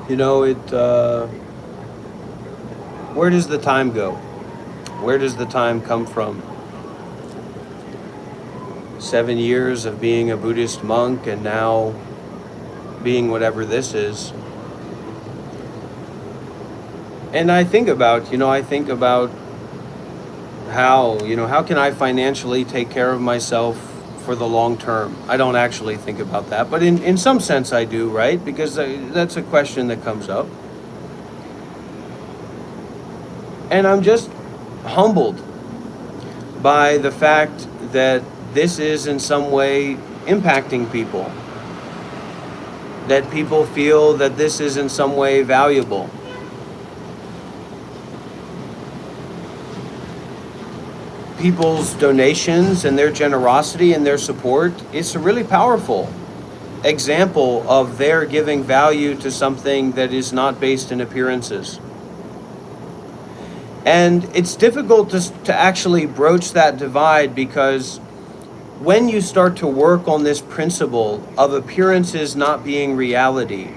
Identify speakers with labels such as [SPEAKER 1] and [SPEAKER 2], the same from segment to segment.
[SPEAKER 1] You know, where does the time go? Where does the time come from? 7 years of being a Buddhist monk and now being whatever this is. And I think about how can I financially take care of myself for the long term? I don't actually think about that, but in some sense I do, right? Because that's a question that comes up. And I'm just humbled by the fact that this is in some way impacting people, that people feel that this is in some way valuable. People's donations and their generosity and their support, it's a really powerful example of their giving value to something that is not based in appearances. And it's difficult to actually broach that divide, because when you start to work on this principle of appearances not being reality,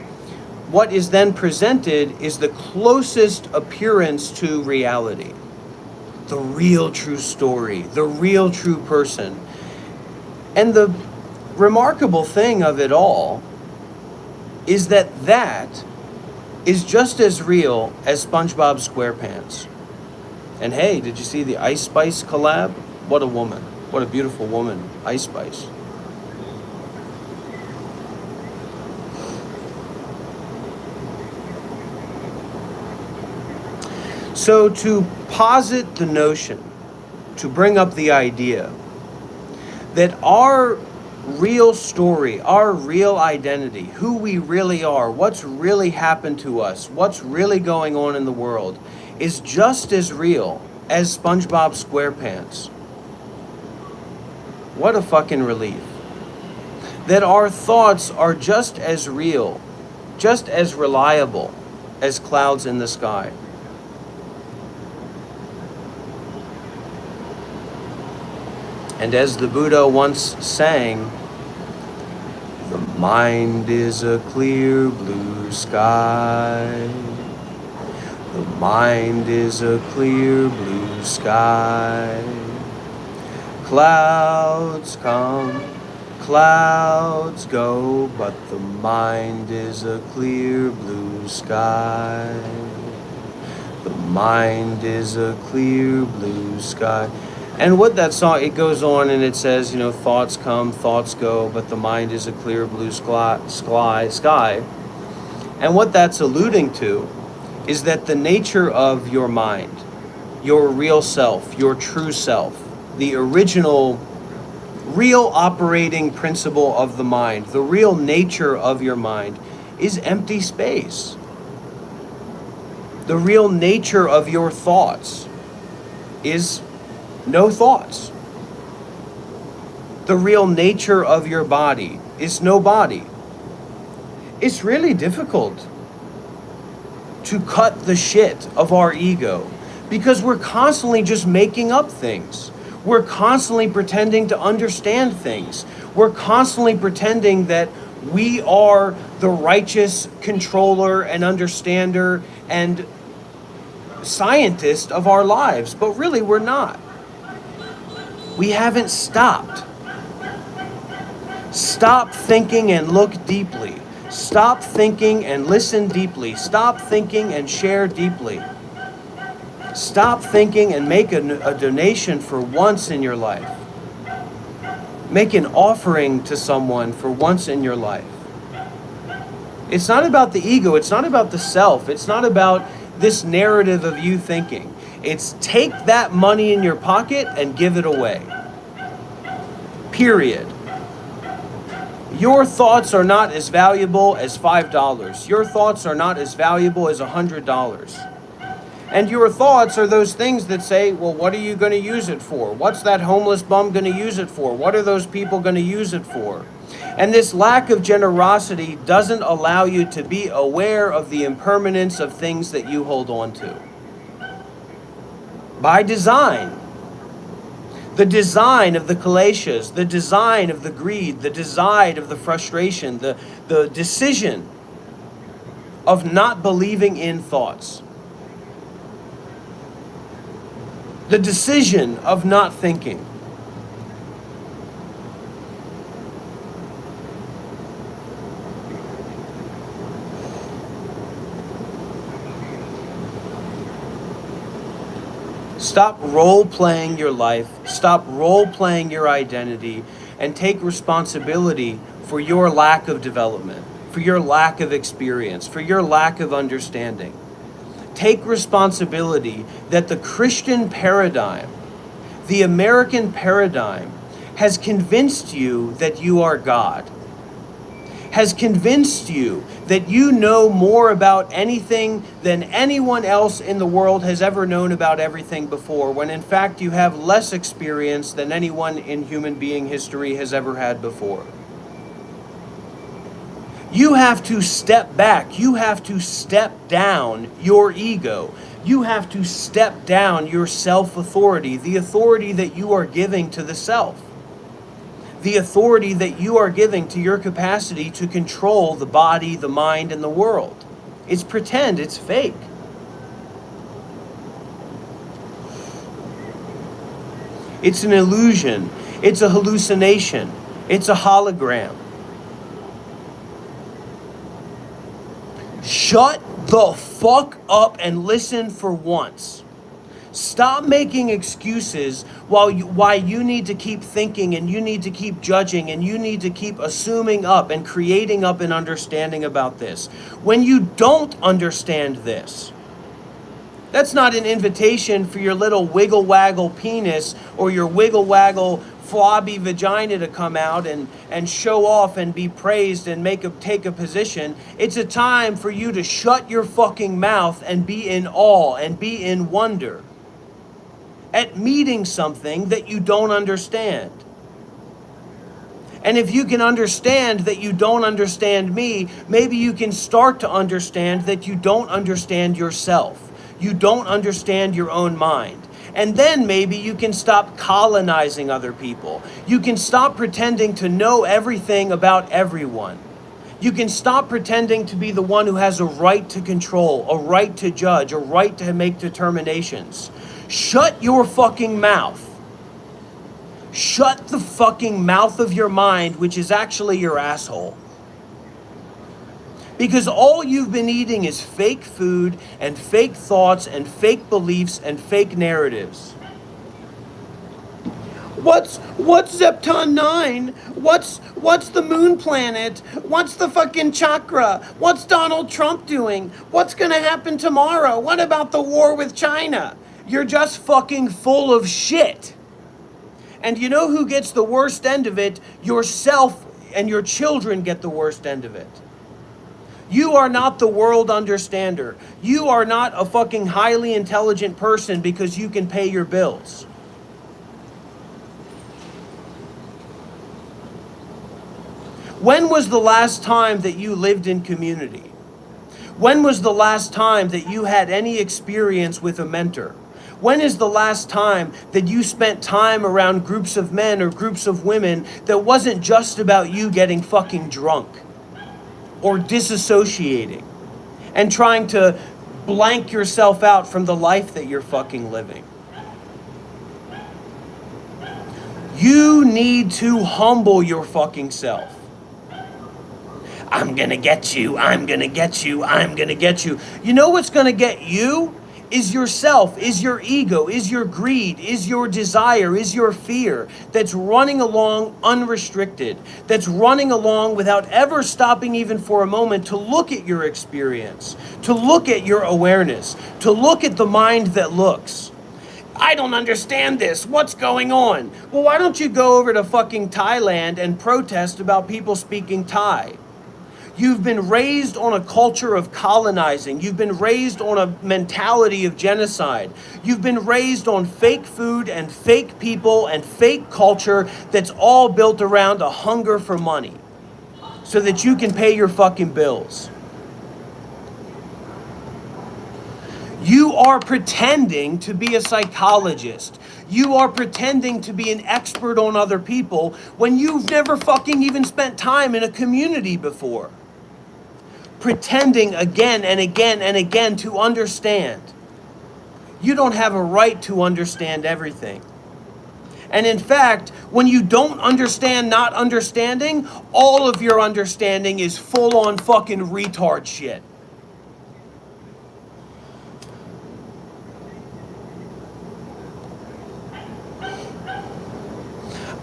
[SPEAKER 1] what is then presented is the closest appearance to reality. The real true story, the real true person. And the remarkable thing of it all is that is just as real as SpongeBob SquarePants. And hey, did you see the Ice Spice collab? What a woman. What a beautiful woman, Ice Spice. So to posit the notion, to bring up the idea that our real story, our real identity, who we really are, what's really happened to us, what's really going on in the world, is just as real as SpongeBob SquarePants. What a fucking relief. That our thoughts are just as real, just as reliable as clouds in the sky. And as the Buddha once sang, the mind is a clear blue sky. The mind is a clear blue sky. Clouds come, clouds go, but the mind is a clear blue sky. The mind is a clear blue sky. And what that song, it goes on and it says, thoughts come, thoughts go, but the mind is a clear blue sky. And what that's alluding to is that the nature of your mind, your real self, your true self, the original, real operating principle of the mind, the real nature of your mind is empty space. The real nature of your thoughts is no thoughts. The real nature of your body is no body. It's really difficult to cut the shit of our ego, because we're constantly just making up things. We're constantly pretending to understand things. We're constantly pretending that we are the righteous controller and understander and scientist of our lives, but really we're not. We haven't stopped. Stop thinking and look deeply. Stop thinking and listen deeply. Stop thinking and share deeply. Stop thinking and make a donation for once in your life. Make an offering to someone for once in your life. It's not about the ego. It's not about the self. It's not about this narrative of you thinking. It's take that money in your pocket and give it away. Period. Your thoughts are not as valuable as $5. Your thoughts are not as valuable as $100. And your thoughts are those things that say, well, what are you going to use it for? What's that homeless bum going to use it for? What are those people going to use it for? And this lack of generosity doesn't allow you to be aware of the impermanence of things that you hold on to. By design. The design of the kileshas, the design of the greed, the design of the frustration, the decision of not believing in thoughts. The decision of not thinking. Stop role-playing your life, stop role-playing your identity, and take responsibility for your lack of development, for your lack of experience, for your lack of understanding. Take responsibility that the Christian paradigm, the American paradigm, has convinced you that you are God, has convinced you that you know more about anything than anyone else in the world has ever known about everything before, when in fact you have less experience than anyone in human being history has ever had before. You have to step back. You have to step down your ego. You have to step down your self-authority, the authority that you are giving to the self. The authority that you are giving to your capacity to control the body, the mind, and the world. It's pretend, it's fake. It's an illusion. It's a hallucination. It's a hologram. Shut the fuck up and listen for once. Stop making excuses why you need to keep thinking and you need to keep judging and you need to keep assuming up and creating up an understanding about this. When you don't understand this, that's not an invitation for your little wiggle waggle penis or your wiggle waggle flobby vagina to come out and show off and be praised and take a position. It's a time for you to shut your fucking mouth and be in awe and be in wonder at meeting something that you don't understand. And if you can understand that you don't understand me, maybe you can start to understand that you don't understand yourself. You don't understand your own mind. And then maybe you can stop colonizing other people. You can stop pretending to know everything about everyone. You can stop pretending to be the one who has a right to control, a right to judge, a right to make determinations. Shut your fucking mouth. Shut the fucking mouth of your mind, which is actually your asshole. Because all you've been eating is fake food and fake thoughts and fake beliefs and fake narratives. What's Zepton 9? What's the moon planet? What's the fucking chakra? What's Donald Trump doing? What's gonna happen tomorrow? What about the war with China? You're just fucking full of shit. And you know who gets the worst end of it? Yourself and your children get the worst end of it. You are not the world understander. You are not a fucking highly intelligent person because you can pay your bills. When was the last time that you lived in community? When was the last time that you had any experience with a mentor? When is the last time that you spent time around groups of men or groups of women that wasn't just about you getting fucking drunk or disassociating and trying to blank yourself out from the life that you're fucking living? You need to humble your fucking self. I'm gonna get you, I'm gonna get you, I'm gonna get you. You know what's gonna get you? Is yourself, is your ego, is your greed, is your desire, is your fear that's running along unrestricted, that's running along without ever stopping even for a moment to look at your experience, to look at your awareness, to look at the mind that looks. I don't understand this. What's going on? Well, why don't you go over to fucking Thailand and protest about people speaking Thai? You've been raised on a culture of colonizing. You've been raised on a mentality of genocide. You've been raised on fake food and fake people and fake culture that's all built around a hunger for money so that you can pay your fucking bills. You are pretending to be a psychologist. You are pretending to be an expert on other people when you've never fucking even spent time in a community before. pretending again and again and again to understand. You don't have a right to understand everything. And in fact, when you don't understand not understanding, all of your understanding is full-on fucking retard shit.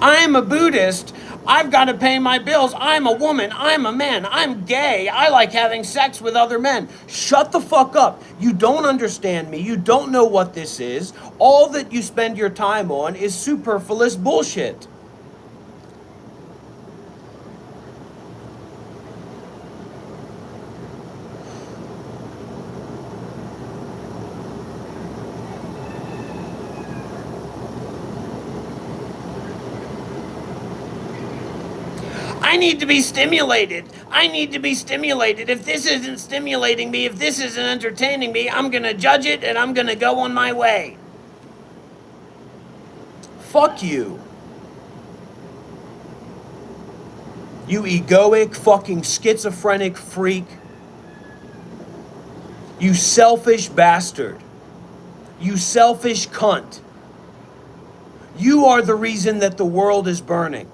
[SPEAKER 1] I'm a Buddhist. I've got to pay my bills. I'm a woman. I'm a man. I'm gay. I like having sex with other men. Shut the fuck up. You don't understand me. You don't know what this is. All that you spend your time on is superfluous bullshit. I need to be stimulated. I need to be stimulated. If this isn't stimulating me, if this isn't entertaining me, I'm going to judge it and I'm going to go on my way. Fuck you. You egoic, fucking schizophrenic freak. You selfish bastard. You selfish cunt. You are the reason that the world is burning.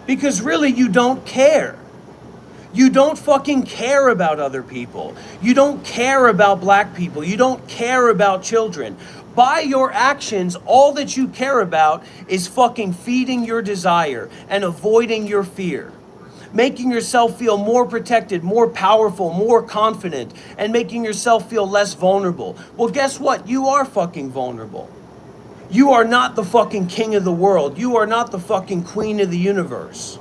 [SPEAKER 1] Because really, you don't care. You don't fucking care about other people. You don't care about black people. You don't care about children. By your actions, all that you care about is fucking feeding your desire and avoiding your fear. Making yourself feel more protected, more powerful, more confident, and making yourself feel less vulnerable. Well, guess what? You are fucking vulnerable. You are not the fucking king of the world. You are not the fucking queen of the universe.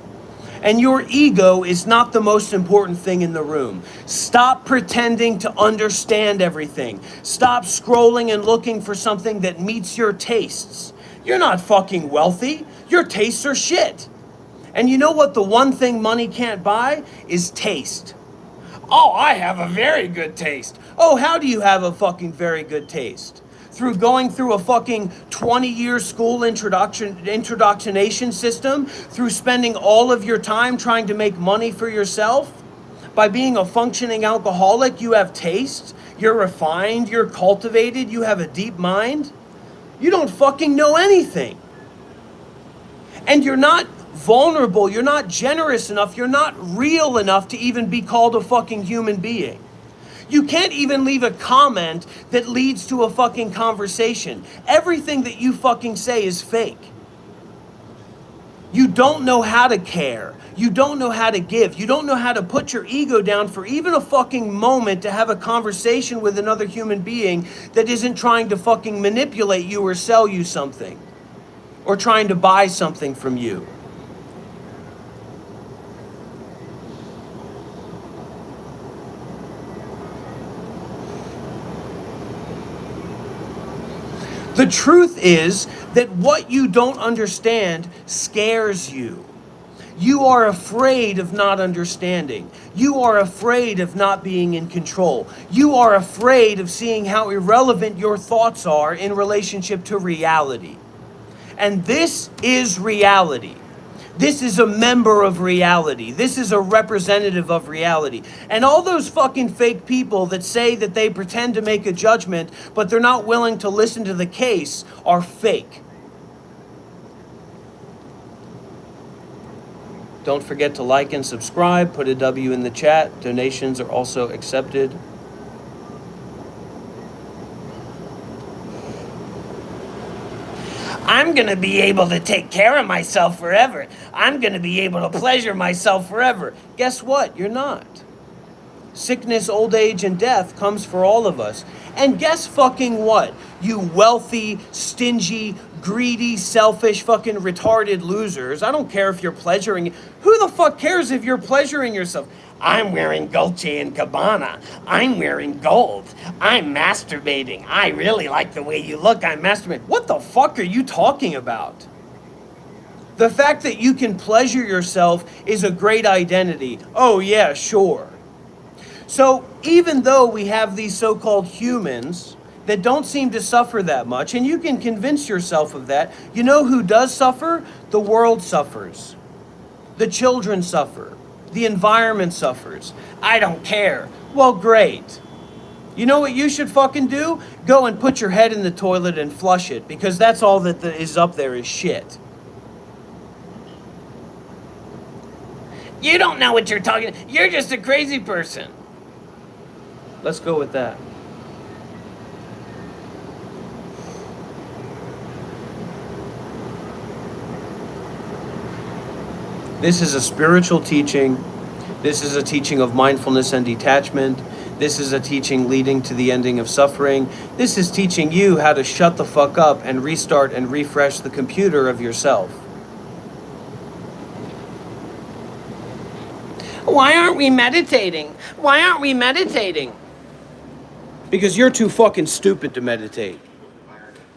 [SPEAKER 1] And your ego is not the most important thing in the room. Stop pretending to understand everything. Stop scrolling and looking for something that meets your tastes. You're not fucking wealthy. Your tastes are shit. And you know what the one thing money can't buy is taste. Oh, I have a very good taste. Oh, how do you have a fucking very good taste? Through going through a fucking 20-year school indoctrination system, through spending all of your time trying to make money for yourself. By being a functioning alcoholic, you have taste, you're refined, you're cultivated, you have a deep mind. You don't fucking know anything. And you're not vulnerable, you're not generous enough, you're not real enough to even be called a fucking human being. You can't even leave a comment that leads to a fucking conversation. Everything that you fucking say is fake. You don't know how to care. You don't know how to give. You don't know how to put your ego down for even a fucking moment to have a conversation with another human being that isn't trying to fucking manipulate you or sell you something. Or trying to buy something from you. The truth is that what you don't understand scares you. You are afraid of not understanding. You are afraid of not being in control. You are afraid of seeing how irrelevant your thoughts are in relationship to reality. And this is reality. This is a member of reality. This is a representative of reality. And all those fucking fake people that say that they pretend to make a judgment, but they're not willing to listen to the case, are fake. Don't forget to like and subscribe. Put a W in the chat. Donations are also accepted. I'm going to be able to take care of myself forever. I'm going to be able to pleasure myself forever. Guess what? You're not. Sickness, old age, and death comes for all of us. And guess fucking what? You wealthy, stingy, greedy, selfish, fucking retarded losers. I don't care if you're pleasuring. Who the fuck cares if you're pleasuring yourself? I'm wearing Dolce & Gabbana. I'm wearing gold. I'm masturbating. I really like the way you look. I'm masturbating. What the fuck are you talking about? The fact that you can pleasure yourself is a great identity. Oh yeah, sure. So even though we have these so-called humans that don't seem to suffer that much, and you can convince yourself of that, you know who does suffer? The world suffers. The children suffer. The environment suffers. I don't care. Well, great. You know what you should fucking do? Go and put your head in the toilet and flush it, because that's all that is up there is shit. You don't know what you're talking. You're just a crazy person. Let's go with that. This is a spiritual teaching. This is a teaching of mindfulness and detachment. This is a teaching leading to the ending of suffering. This is teaching you how to shut the fuck up and restart and refresh the computer of yourself. Why aren't we meditating? Why aren't we meditating? Because you're too fucking stupid to meditate.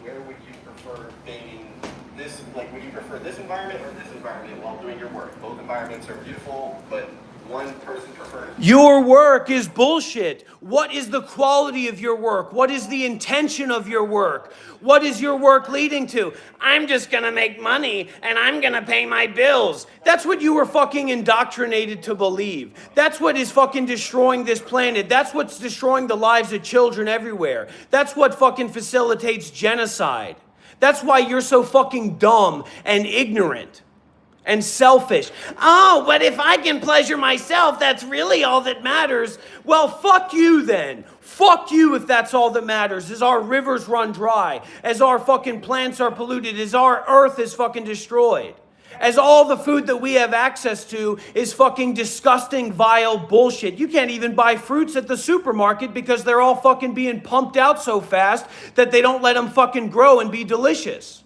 [SPEAKER 2] Where would you prefer being this, like, would you prefer this environment or this environment while doing your work? Both environments are beautiful, but one person prefers.
[SPEAKER 1] Your work is bullshit. What is the quality of your work? What is the intention of your work? What is your work leading to? I'm just gonna make money and I'm gonna pay my bills. That's what you were fucking indoctrinated to believe. That's what is fucking destroying this planet. That's what's destroying the lives of children everywhere. That's what fucking facilitates genocide. That's why you're so fucking dumb and ignorant and selfish. Oh, but if I can pleasure myself, that's really all that matters. Well, fuck you then. Fuck you if that's all that matters. As our rivers run dry, as our fucking plants are polluted, as our earth is fucking destroyed, as all the food that we have access to is fucking disgusting, vile bullshit. You can't even buy fruits at the supermarket because they're all fucking being pumped out so fast that they don't let them fucking grow and be delicious.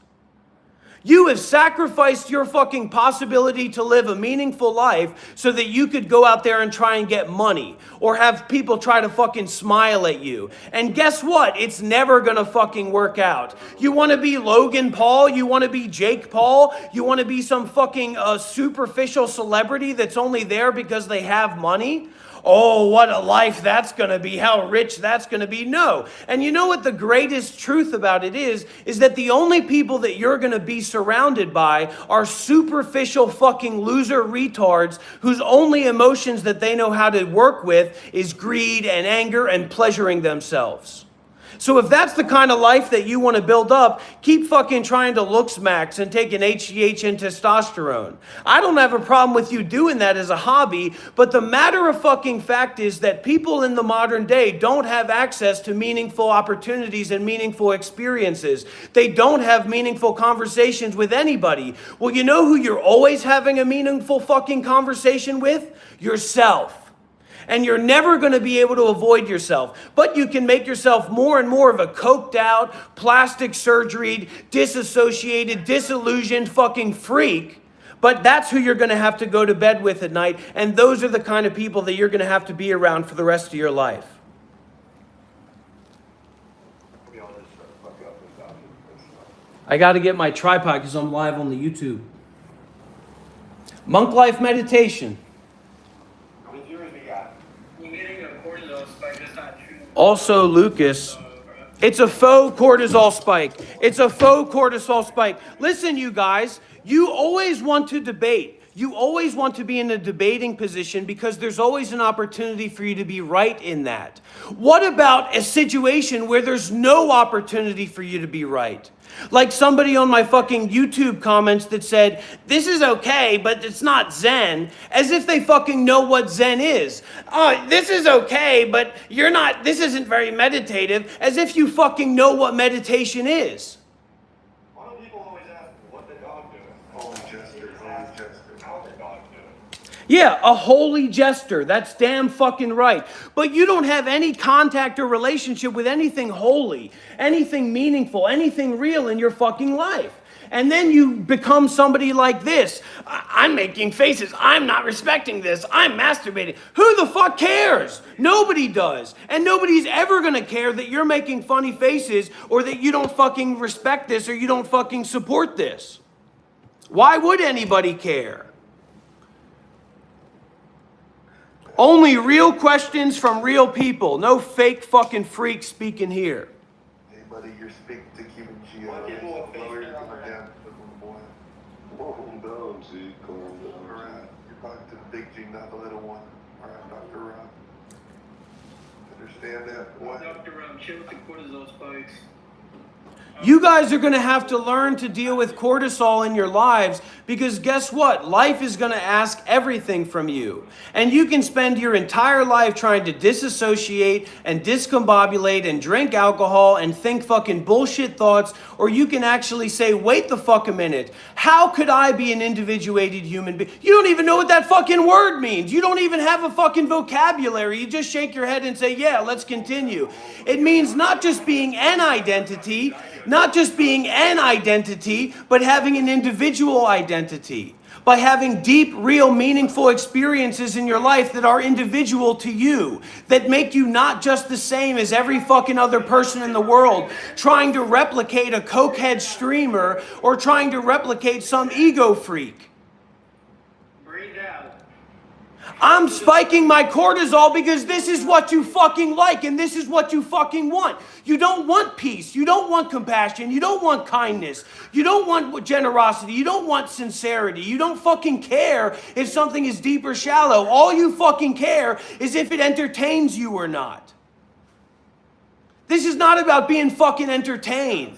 [SPEAKER 1] You have sacrificed your fucking possibility to live a meaningful life so that you could go out there and try and get money or have people try to fucking smile at you. And guess what? It's never gonna fucking work out. You wanna be Logan Paul? You wanna be Jake Paul? You wanna be some fucking superficial celebrity that's only there because they have money? Oh, what a life that's going to be, how rich that's going to be. No. And you know what the greatest truth about it is that the only people that you're going to be surrounded by are superficial fucking loser retards whose only emotions that they know how to work with is greed and anger and pleasuring themselves. So if that's the kind of life that you want to build up, keep fucking trying to looks max and take an HGH and testosterone. I don't have a problem with you doing that as a hobby, but the matter of fucking fact is that people in the modern day don't have access to meaningful opportunities and meaningful experiences. They don't have meaningful conversations with anybody. Well, you know who you're always having a meaningful fucking conversation with? Yourself. And you're never going to be able to avoid yourself. But you can make yourself more and more of a coked out, plastic surgery, disassociated, disillusioned fucking freak. But that's who you're going to have to go to bed with at night. And those are the kind of people that you're going to have to be around for the rest of your life. I got to get my tripod because I'm live on the YouTube. Monk Life Meditation. Also, Lucas, it's a faux cortisol spike. It's a faux cortisol spike. Listen, you guys, you always want to debate. You always want to be in a debating position because there's always an opportunity for you to be right in that. What about a situation where there's no opportunity for you to be right? Like somebody on my fucking YouTube comments that said, this is okay, but it's not Zen, as if they fucking know what Zen is. Oh, this is okay, but this isn't very meditative, as if you fucking know what meditation is.
[SPEAKER 2] Why don't people always ask, what the dog doing? Holy jester, how's the dog doing?
[SPEAKER 1] Yeah, a holy jester. That's damn fucking right. But you don't have any contact or relationship with anything holy, anything meaningful, anything real in your fucking life. And then you become somebody like this. I'm making faces. I'm not respecting this. I'm masturbating. Who the fuck cares? Nobody does. And nobody's ever going to care that you're making funny faces or that you don't fucking respect this or you don't fucking support this. Why would anybody care? Only real questions from real people. No fake fucking freaks speaking here.
[SPEAKER 3] Hey, buddy, you're speaking to Cuban Geo. Lower your down, boy. Calm down, see, calm down. All right. talking to the big G, not the little one. All right, Dr. Ron. Understand that? What?
[SPEAKER 4] Dr. Chill with the cortisol spikes.
[SPEAKER 1] You guys are going to have to learn to deal with cortisol in your lives, because guess what? Life is going to ask everything from you. And you can spend your entire life trying to disassociate and discombobulate and drink alcohol and think fucking bullshit thoughts, or you can actually say, wait the fuck a minute. How could I be an individuated human being? You don't even know what that fucking word means. You don't even have a fucking vocabulary. You just shake your head and say, yeah, let's continue. It means not just being an identity, but having an individual identity. By having deep, real, meaningful experiences in your life that are individual to you, that make you not just the same as every fucking other person in the world, trying to replicate a cokehead streamer or trying to replicate some ego freak.
[SPEAKER 4] Breathe out.
[SPEAKER 1] I'm spiking my cortisol because this is what you fucking like and this is what you fucking want. You don't want peace. You don't want compassion. You don't want kindness. You don't want generosity. You don't want sincerity. You don't fucking care if something is deep or shallow. All you fucking care is if it entertains you or not. This is not about being fucking entertained.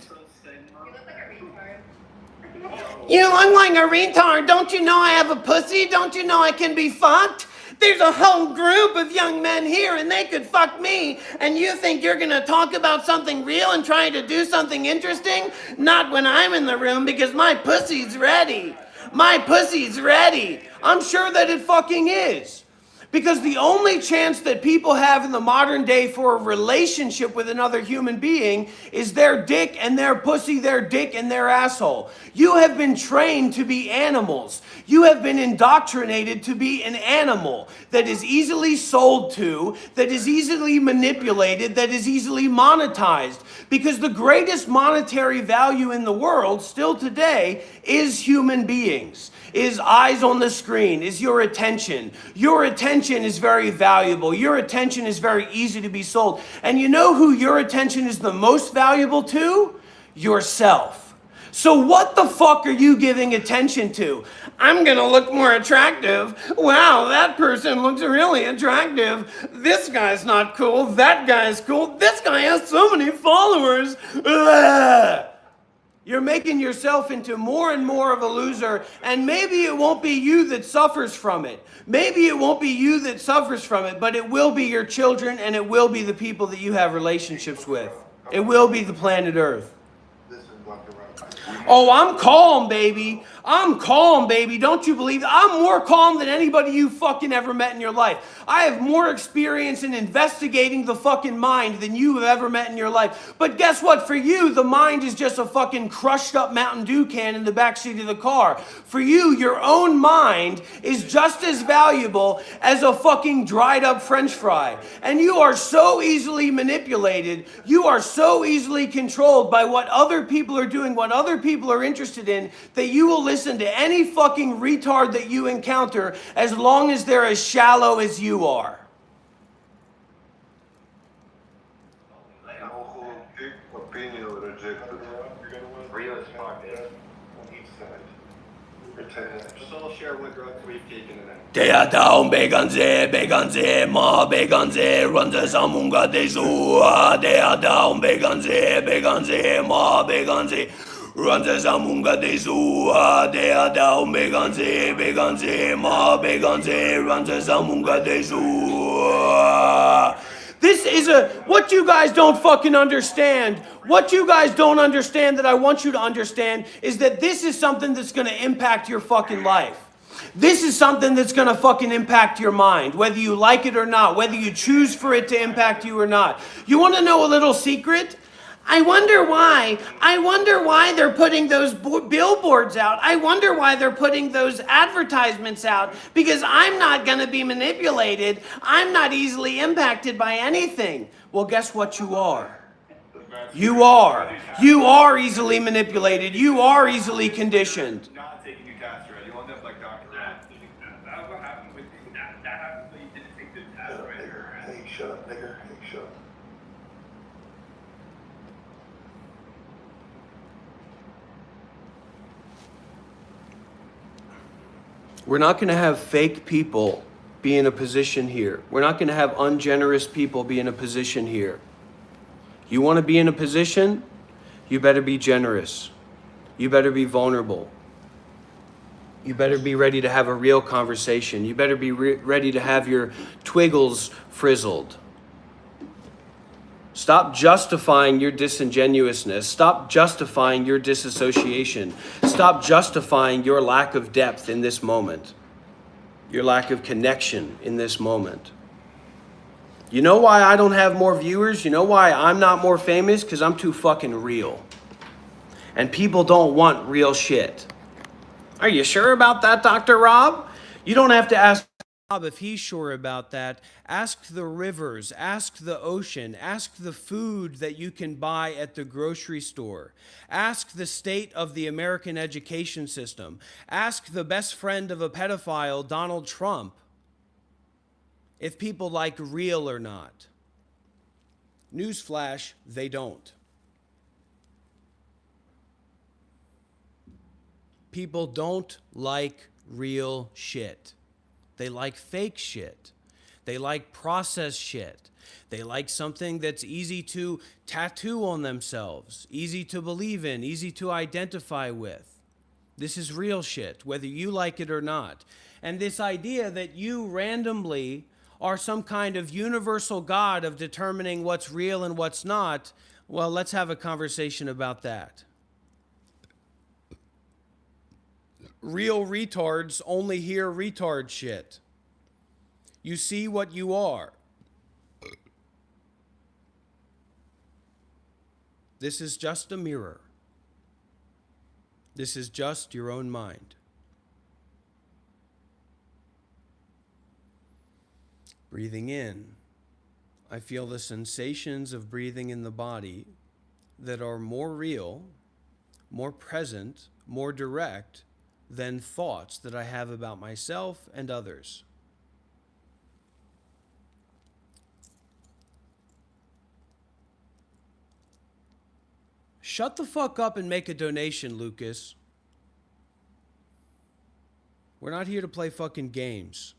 [SPEAKER 1] You look like a retard. Don't you know I have a pussy? Don't you know I can be fucked? There's a whole group of young men here and they could fuck me. And you think you're going to talk about something real and trying to do something interesting? Not when I'm in the room, because my pussy's ready. My pussy's ready. I'm sure that it fucking is. Because the only chance that people have in the modern day for a relationship with another human being is their dick and their pussy, their dick and their asshole. You have been trained to be animals. You have been indoctrinated to be an animal that is easily sold to, that is easily manipulated, that is easily monetized. Because the greatest monetary value in the world still today is human beings. Is eyes on the screen, is your attention. Your attention is very valuable. Your attention is very easy to be sold. And you know who your attention is the most valuable to? Yourself. So what the fuck are you giving attention to? I'm gonna look more attractive. Wow, that person looks really attractive. This guy's not cool. That guy's cool. This guy has so many followers. Ugh. You're making yourself into more and more of a loser, and maybe it won't be you that suffers from it. Maybe it won't be you that suffers from it, but it will be your children, and it will be the people that you have relationships with. It will be the planet Earth.
[SPEAKER 3] Listen, Dr. Ron.
[SPEAKER 1] Oh, I'm calm, baby. I'm calm, baby. Don't you believe it? I'm more calm than anybody you fucking ever met in your life. I have more experience in investigating the fucking mind than you have ever met in your life. But guess what? For you, the mind is just a fucking crushed up Mountain Dew can in the backseat of the car. For you, your own mind is just as valuable as a fucking dried up French fry. And you are so easily manipulated. You are so easily controlled by what other people are doing, what other people are interested in, that you will listen to any fucking retard that you encounter as long as they're as shallow as you are.
[SPEAKER 3] No whole opinion rejected.
[SPEAKER 2] Real as fuck, man.
[SPEAKER 3] On each side. Pretend that.
[SPEAKER 2] Just all share what drugs we've taken tonight.
[SPEAKER 1] Der Daum beganze, ma beganze, runze samunga de sua, der Daum beganze, ma beganze, runze samunga de sua, der Daum beganze, ma beganze, runze samunga de sua. This is what you guys don't fucking understand. What you guys don't understand that I want you to understand is that this is something that's going to impact your fucking life. This is something that's going to fucking impact your mind, whether you like it or not, whether you choose for it to impact you or not. You want to know a little secret? I wonder why. I wonder why they're putting those billboards out. I wonder why they're putting those advertisements out. Because I'm not going to be manipulated. I'm not easily impacted by anything. Well, guess what you are? You are. You are easily manipulated. You are easily conditioned.
[SPEAKER 2] Not taking your test, right? You'll end up like Dr. Ron.
[SPEAKER 4] That's what happened with you. That happened when you didn't take the
[SPEAKER 3] Shut
[SPEAKER 4] test,
[SPEAKER 3] up,
[SPEAKER 4] right?
[SPEAKER 3] nigger. Hey, shut up, nigger. Hey, shut up.
[SPEAKER 1] We're not going to have fake people be in a position here. We're not going to have ungenerous people be in a position here. You want to be in a position? You better be generous. You better be vulnerable. You better be ready to have a real conversation. You better be ready to have your twiggles frizzled. Stop justifying your disingenuousness. Stop justifying your disassociation. Stop justifying your lack of depth in this moment. Your lack of connection in this moment. You know why I don't have more viewers? You know why I'm not more famous? Because I'm too fucking real. And people don't want real shit. Are you sure about that, Dr. Rob? You don't have to ask Rob if he's sure about that. Ask the rivers, ask the ocean, ask the food that you can buy at the grocery store. Ask the state of the American education system. Ask the best friend of a pedophile, Donald Trump, if people like real or not. Newsflash, they don't. People don't like real shit. They like fake shit. They like processed shit. They like something that's easy to tattoo on themselves, easy to believe in, easy to identify with. This is real shit, whether you like it or not. And this idea that you randomly are some kind of universal God of determining what's real and what's not, well, let's have a conversation about that. Real retards only hear retard shit. You see what you are. This is just a mirror. This is just your own mind. Breathing in, I feel the sensations of breathing in the body that are more real, more present, more direct than thoughts that I have about myself and others. Shut the fuck up and make a donation, Lucas. We're not here to play fucking games.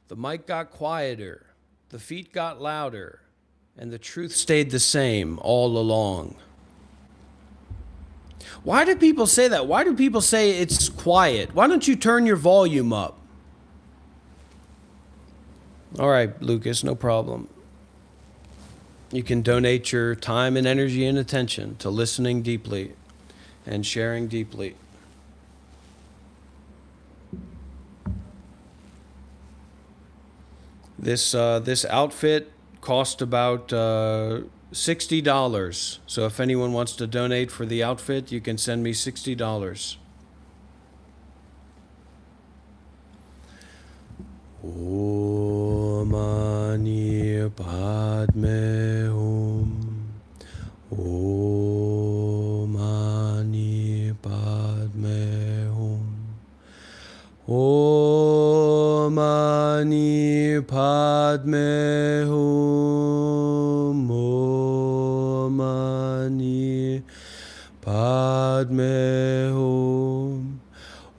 [SPEAKER 1] The mic got quieter, the feet got louder, and the truth stayed the same all along. Why do people say that? Why do people say it's quiet? Why don't you turn your volume up? All right, Lucas, no problem. You can donate your time and energy and attention to listening deeply and sharing deeply. This outfit cost about $60. So if anyone wants to donate for the outfit, you can send me $60. Om Mani Padme Hum. Om Mani Padme Hum. Om Mani Padme Hum. Om Mani Padme Hum.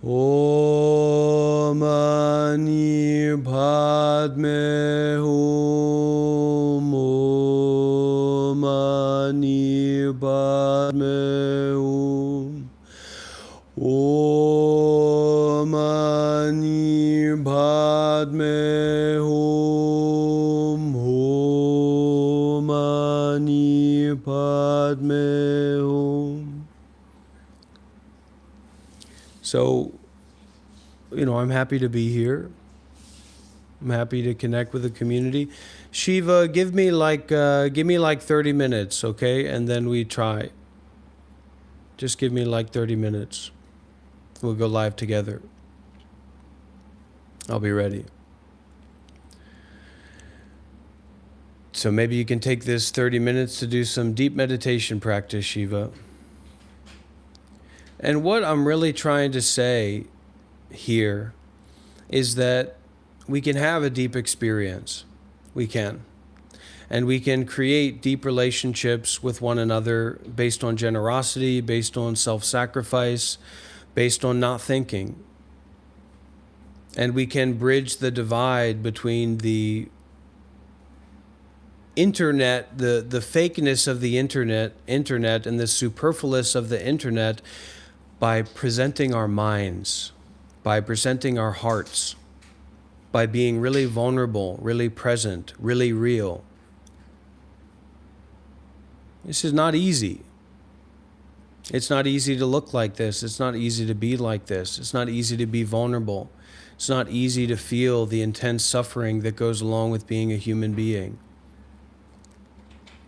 [SPEAKER 1] Om Mani Padme Hum. Om Mani Padme Hum. Om Mani Padme Hum. Om Mani Padme Hum. So, I'm happy to be here. I'm happy to connect with the community. Shiva, give me like 30 minutes, okay? And then we try. Just give me like 30 minutes. We'll go live together. I'll be ready. So maybe you can take this 30 minutes to do some deep meditation practice, Shiva. And what I'm really trying to say here is that we can have a deep experience. We can. And we can create deep relationships with one another based on generosity, based on self-sacrifice, based on not thinking. And we can bridge the divide between the internet, the fakeness of the internet and the superfluous of the internet by presenting our minds, by presenting our hearts, by being really vulnerable, really present, really real. This is not easy. It's not easy to look like this. It's not easy to be like this. It's not easy to be vulnerable. It's not easy to feel the intense suffering that goes along with being a human being.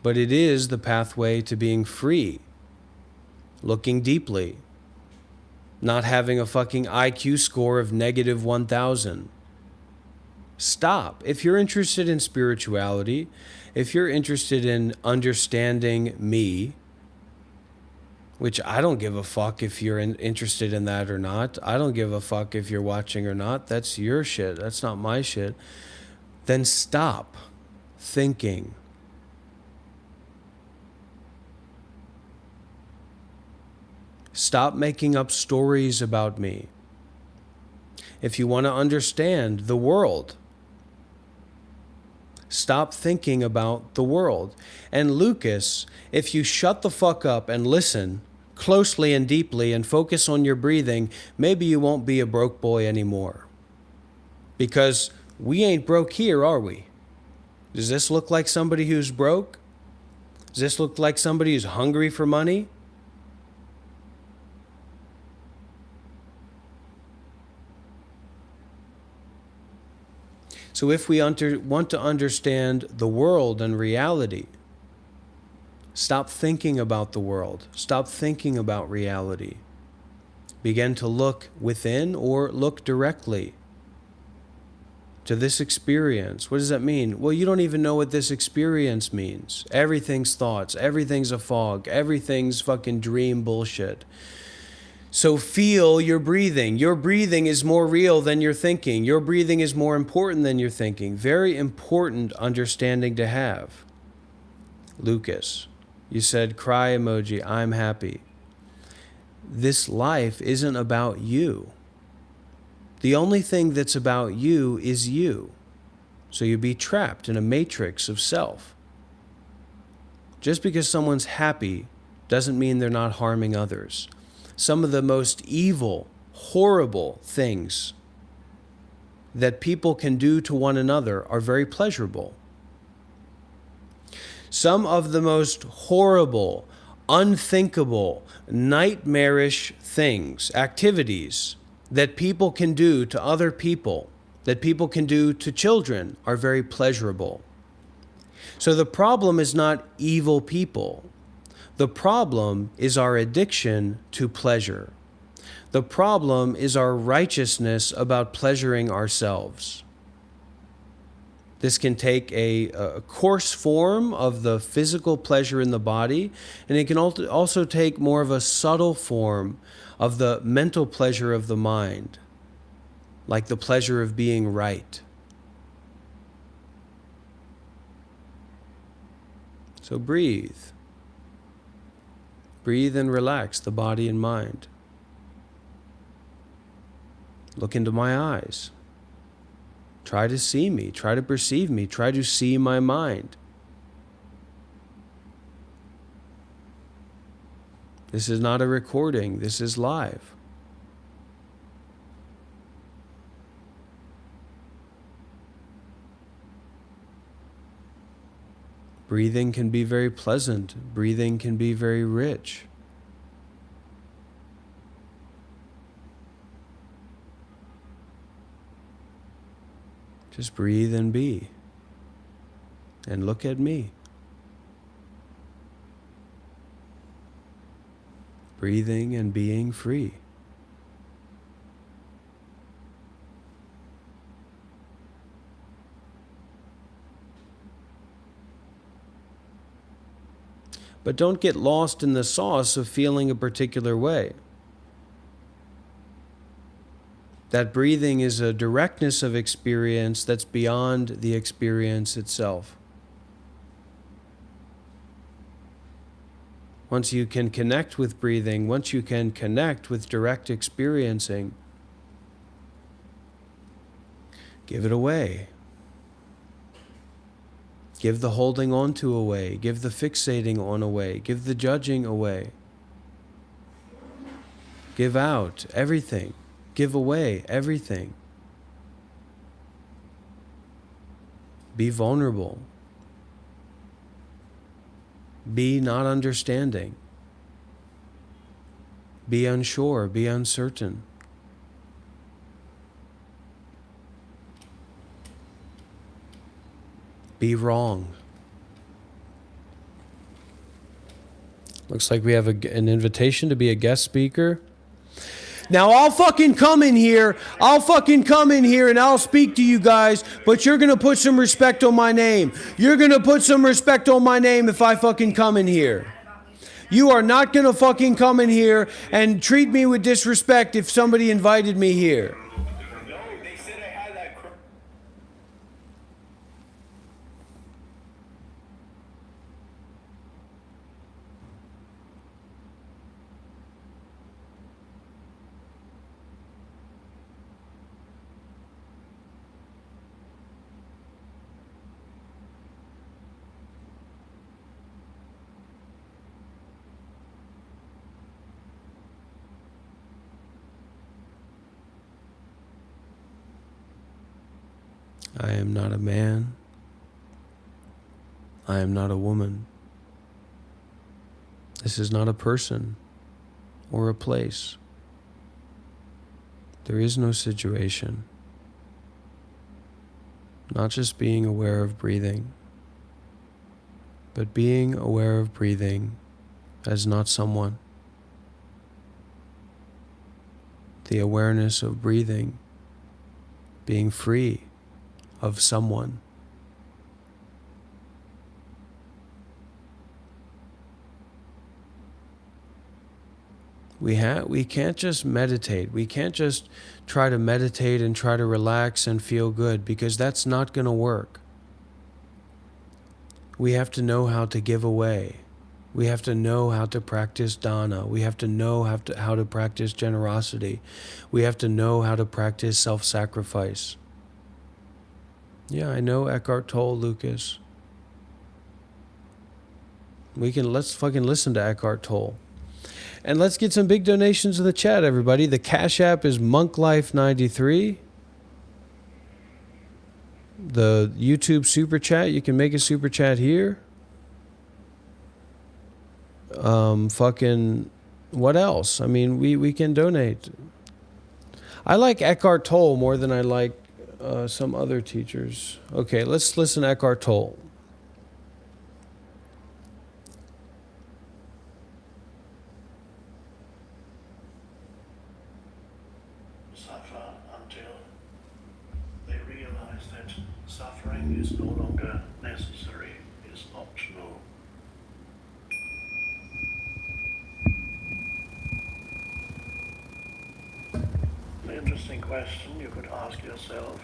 [SPEAKER 1] But it is the pathway to being free, looking deeply, not having a fucking IQ score of negative 1,000. Stop. If you're interested in spirituality, if you're interested in understanding me, which I don't give a fuck if you're interested in that or not. I don't give a fuck if you're watching or not. That's your shit. That's not my shit. Then stop thinking. Stop making up stories about me. If you want to understand the world, stop thinking about the world. And Lucas, if you shut the fuck up and listen closely and deeply and focus on your breathing, maybe you won't be a broke boy anymore. Because we ain't broke here, are we? Does this look like somebody who's broke? Does this look like somebody who's hungry for money? So if we want to understand the world and reality, stop thinking about the world. Stop thinking about reality. Begin to look within or look directly to this experience. What does that mean? Well, you don't even know what this experience means. Everything's thoughts. Everything's a fog. Everything's fucking dream bullshit. So feel your breathing. Your breathing is more real than your thinking. Your breathing is more important than your thinking. Very important understanding to have. Lucas, you said cry emoji, I'm happy. This life isn't about you. The only thing that's about you is you. So you'd be trapped in a matrix of self. Just because someone's happy doesn't mean they're not harming others. Some of the most evil, horrible things that people can do to one another are very pleasurable. Some of the most horrible, unthinkable, nightmarish things, activities that people can do to other people, that people can do to children, are very pleasurable. So the problem is not evil people. The problem is our addiction to pleasure. The problem is our righteousness about pleasuring ourselves. This can take a coarse form of the physical pleasure in the body, and it can also take more of a subtle form of the mental pleasure of the mind, like the pleasure of being right. So breathe. Breathe and relax the body and mind. Look into my eyes. Try to see me. Try to perceive me. Try to see my mind. This is not a recording. This is live. Breathing can be very pleasant. Breathing can be very rich. Just breathe and be. And look at me. Breathing and being free. But don't get lost in the sauce of feeling a particular way. That breathing is a directness of experience that's beyond the experience itself. once you can connect with breathing, once you can connect with direct experiencing, give it away. Give the holding on to away. Give the fixating on away. Give the judging away. Give out everything. Give away everything. Be vulnerable. Be not understanding. Be unsure. Be uncertain. Be wrong. Looks like we have an invitation to be a guest speaker. Now I'll fucking come in here and I'll speak to you guys, but you're going to put some respect on my name. You're going to put some respect on my name if I fucking come in here. You are not going to fucking come in here and treat me with disrespect if somebody invited me here.
[SPEAKER 2] No, they said I had that.
[SPEAKER 1] I am not a man. I am not a woman. This is not a person or a place. There is no situation. Not just being aware of breathing, but being aware of breathing as not someone. The awareness of breathing being free of someone. We can't just meditate. We can't just try to meditate and try to relax and feel good, because that's not going to work. We have to know how to give away. We have to know how to practice dana. We have to know how to practice generosity. We have to know how to practice self-sacrifice. Yeah, I know Eckhart Tolle, Lucas. Let's fucking listen to Eckhart Tolle. And let's get some big donations in the chat, everybody. The Cash App is MonkLife93. The YouTube Super Chat, you can make a Super Chat here. Fucking, what else? I mean, we can donate. I like Eckhart Tolle more than I like some other teachers. Okay, let's listen to Eckhart Tolle.
[SPEAKER 5] Suffer until they realize that suffering is no longer necessary, is optional. An interesting question you could ask yourself.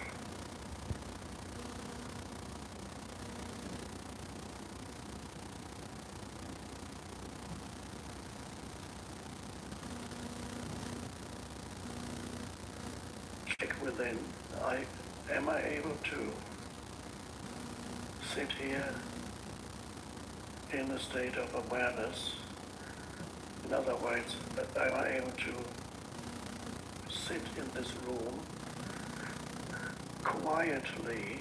[SPEAKER 5] Check within. Am I able to sit here in a state of awareness? In other words, am I able to sit in this room quietly,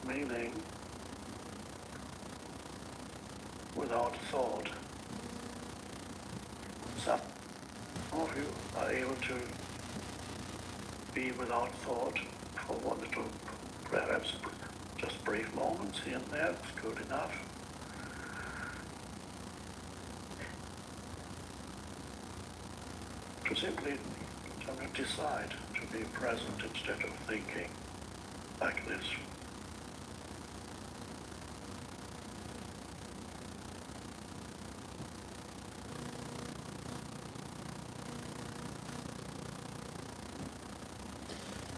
[SPEAKER 5] meaning without thought? Some of you are able to be without thought for one or two, perhaps just brief moments here and there. It's good enough. To simply decide to be present instead of thinking like this.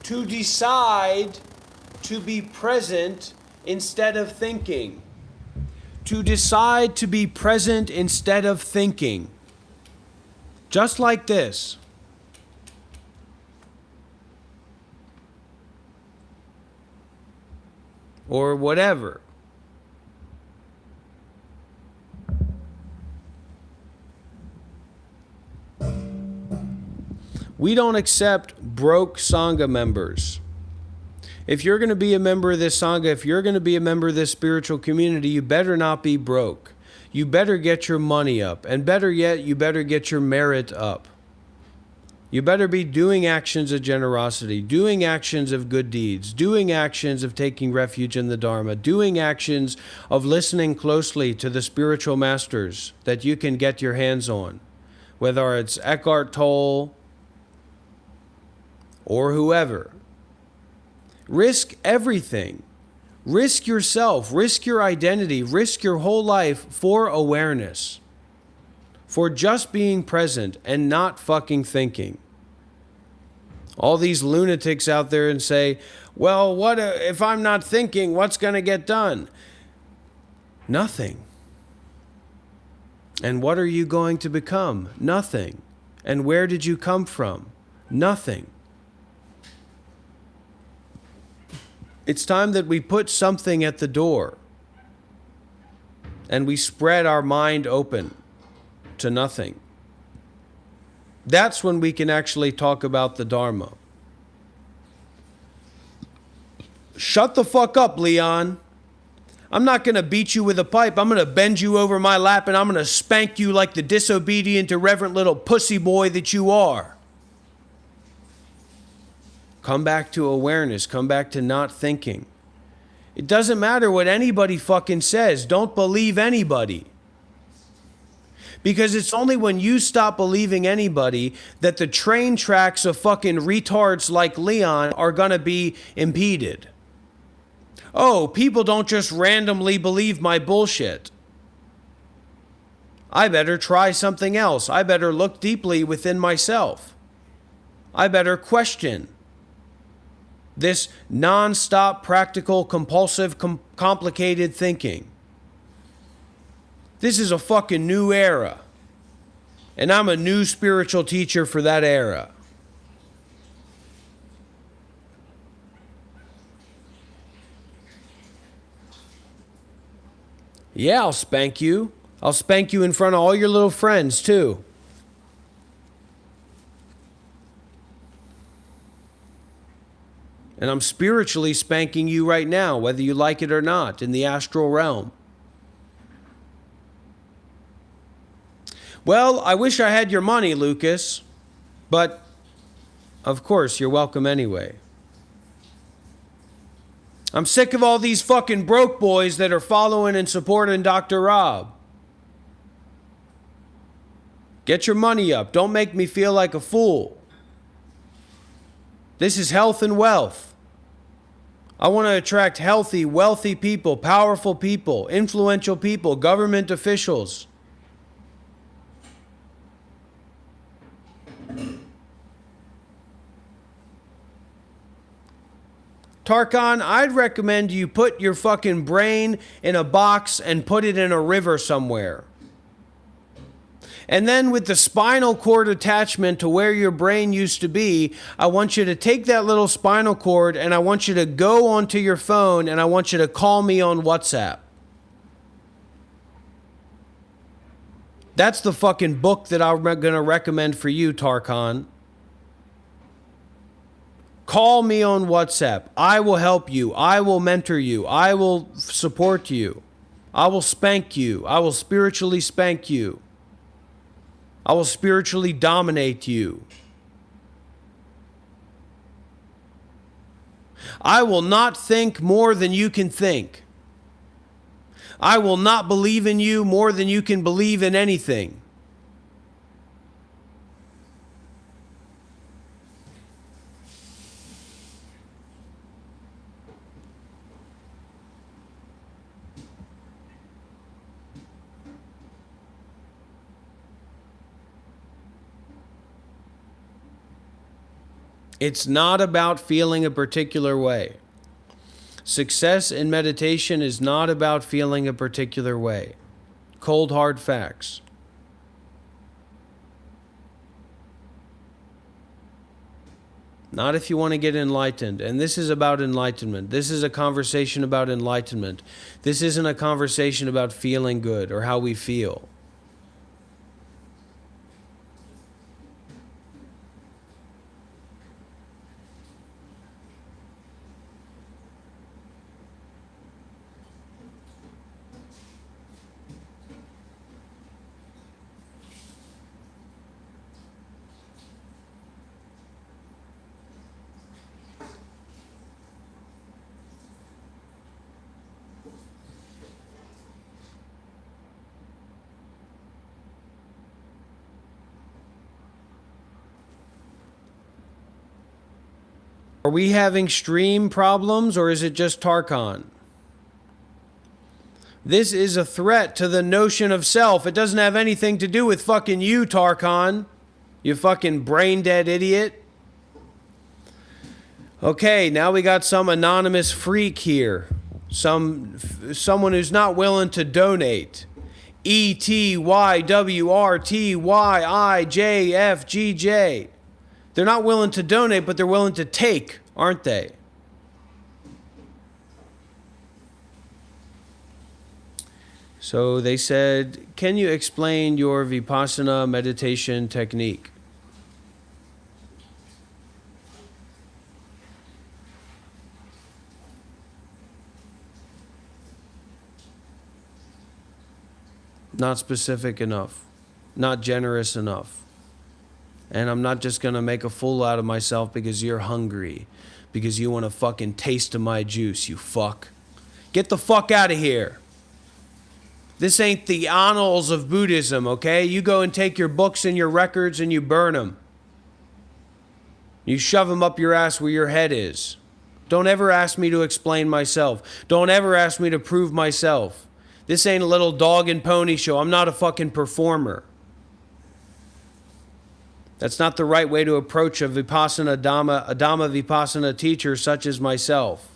[SPEAKER 1] To decide to be present instead of thinking. to decide to be present instead of thinking. Just like this. Or whatever. We don't accept broke Sangha members. If you're going to be a member of this Sangha, if you're going to be a member of this spiritual community, you better not be broke. You better get your money up. And better yet, you better get your merit up. You better be doing actions of generosity, doing actions of good deeds, doing actions of taking refuge in the Dharma, doing actions of listening closely to the spiritual masters that you can get your hands on, whether it's Eckhart Tolle or whoever. Risk everything. Risk yourself, risk your identity, risk your whole life for awareness, for just being present and not fucking thinking. All these lunatics out there and say, well, what if I'm not thinking, what's going to get done? Nothing. And what are you going to become? Nothing. And where did you come from? Nothing. It's time that we put something at the door and we spread our mind open to nothing. That's when we can actually talk about the Dharma. Shut the fuck up, Leon. I'm not going to beat you with a pipe. I'm going to bend you over my lap and I'm going to spank you like the disobedient, irreverent little pussy boy that you are. Come back to awareness. Come back to not thinking. It doesn't matter what anybody fucking says. Don't believe anybody. Because it's only when you stop believing anybody that the train tracks of fucking retards like Leon are going to be impeded. Oh, people don't just randomly believe my bullshit. I better try something else. I better look deeply within myself. I better question this non-stop, practical, compulsive, complicated thinking. This is a fucking new era. And I'm a new spiritual teacher for that era. Yeah, I'll spank you. I'll spank you in front of all your little friends, too. And I'm spiritually spanking you right now, whether you like it or not, in the astral realm. Well, I wish I had your money, Lucas. But, of course, you're welcome anyway. I'm sick of all these fucking broke boys that are following and supporting Dr. Rob. Get your money up. Don't make me feel like a fool. This is health and wealth. I want to attract healthy, wealthy people, powerful people, influential people, government officials. Tarkan, I'd recommend you put your fucking brain in a box and put it in a river somewhere. And then with the spinal cord attachment to where your brain used to be, I want you to take that little spinal cord and I want you to go onto your phone and I want you to call me on WhatsApp. That's the fucking book that I'm going to recommend for you, Tarkan. Call me on WhatsApp. I will help you. I will mentor you. I will support you. I will spank you. I will spiritually spank you. I will spiritually dominate you. I will not think more than you can think. I will not believe in you more than you can believe in anything. It's not about feeling a particular way. Success in meditation is not about feeling a particular way. Cold, hard facts. Not if you want to get enlightened. And this is about enlightenment. This is a conversation about enlightenment. This isn't a conversation about feeling good or how we feel. Are we having stream problems, or is it just Tarkon? This is a threat to the notion of self. It doesn't have anything to do with fucking you, Tarkon. You fucking brain-dead idiot. Okay, now we got some anonymous freak here. Someone who's not willing to donate. ETYWRTYIJFGJ. They're not willing to donate, but they're willing to take, aren't they? So they said, can you explain your Vipassana meditation technique? Not specific enough. Not generous enough. And I'm not just going to make a fool out of myself because you're hungry. Because you want a fucking taste of my juice, you fuck. Get the fuck out of here. This ain't the annals of Buddhism, okay? You go and take your books and your records and you burn them. You shove them up your ass where your head is. Don't ever ask me to explain myself. Don't ever ask me to prove myself. This ain't a little dog and pony show. I'm not a fucking performer. That's not the right way to approach a Dhamma Vipassana teacher such as myself.